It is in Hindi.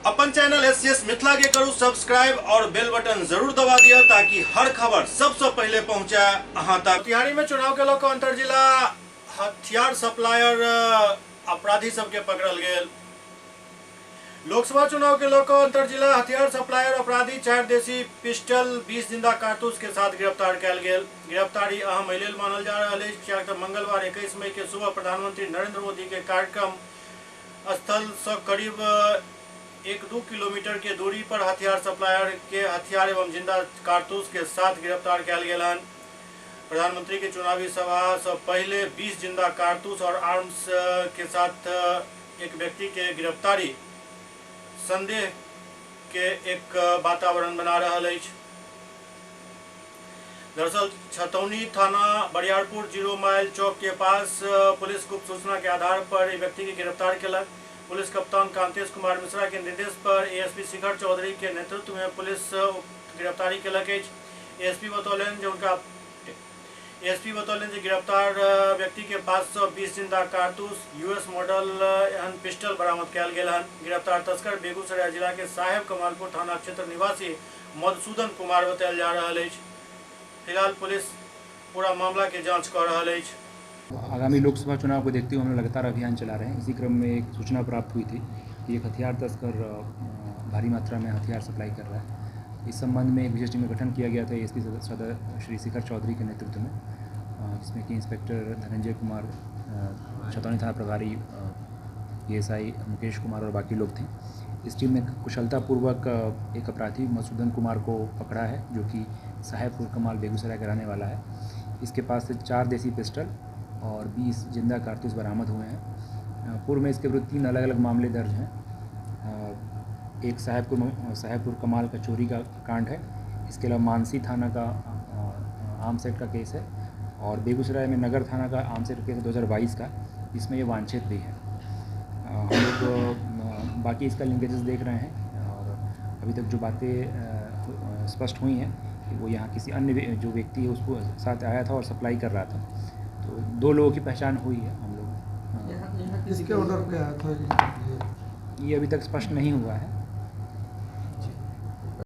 अपन चैनल एससीएस मिथिला के करू सब्सक्राइब और बेल बटन जरूर दबा दिया ताकि हर खबर सबसे पहले पहुंचे अहां तक। तिहाड़ी में चुनाव के लोग अंतर जिला हथियार सप्लायर अपराधी सबके पकड़ल गेल। लोकसभा चुनाव के लोग अंतर जिला हथियार सप्लायर अपराधी 4 देसी पिस्टल 20 जिंदा कारतूस के साथ गिरफ्तार कयल गेल। गिरफ्तारी अहम लेल मानल जा रहा है कियाकि मंगलवार 21 मई के सुबह प्रधानमंत्री नरेंद्र मोदी के कार्यक्रम स्थल से करीब 1-2 किलोमीटर के दूरी पर हथियार सप्लायर के हथियार एवं जिंदा कारतूस के साथ गिरफ्तार किया गया। प्रधानमंत्री के चुनावी सभा से पहले 20 जिंदा कारतूस और आर्म्स के साथ एक व्यक्ति के गिरफ्तारी संदेह के एक वातावरण बना रहा है। दरअसल छतौनी थाना बरियारपुर 0 माइल चौक के पास पुलिस गुप्त सूचना के आधार पर एक व्यक्ति की गिरफ्तार किया। पुलिस कप्तान कांतेश कुमार मिश्रा के निर्देश पर एएसपी शिखर चौधरी के नेतृत्व में पुलिस गिरफ्तारी कलक। एएसपी बतौलन जो गिरफ्तार व्यक्ति के पास 20 जिंदा कारतूस यूएस मॉडल एहन पिस्टल बरामद किया गया। गिरफ्तार तस्कर बेगूसराय जिला के साहेब कमालपुर थाना क्षेत्र निवासी मधुसूदन कुमार बतायल जा रहा है। फिलहाल पुलिस पूरा मामला के जांच कर रहा है। आगामी लोकसभा चुनाव को देखते हुए हम लगातार अभियान चला रहे हैं। इसी क्रम में एक सूचना प्राप्त हुई थी कि एक हथियार तस्कर भारी मात्रा में हथियार सप्लाई कर रहा है। इस संबंध में एक विशेष टीम का गठन किया गया था एएसपी सदर श्री शिखर चौधरी के नेतृत्व में, जिसमें कि इंस्पेक्टर धनंजय कुमार, छतौनी थाना प्रभारी एएसआई मुकेश कुमार और बाकी लोग थे। इस टीम ने कुशलतापूर्वक एक अपराधी मधुसूदन कुमार को पकड़ा है, जो कि साहेबपुर कमाल बेगूसराय का रहने वाला है। इसके पास से 4 देसी पिस्टल और 20 जिंदा कारतूस बरामद हुए हैं। पूर्व में इसके विरुद्ध 3 अलग अलग मामले दर्ज हैं। एक साहेबपुर कमाल का चोरी का कांड है। इसके अलावा मानसी थाना का आर्म्स एक्ट का केस है और बेगूसराय में नगर थाना का आर्म्स एक्ट केस है 2022 का, इसमें ये वांछित भी है। हम लोग बाकी इसका लिंकेजेस देख रहे हैं और अभी तक जो बातें स्पष्ट हुई हैं कि वो यहाँ किसी अन्य जो व्यक्ति है उसको साथ आया था और सप्लाई कर रहा था। तो 2 लोगों की पहचान हुई है हम लोग। किसके ऑर्डर पे आया था? ये अभी तक स्पष्ट नहीं हुआ है।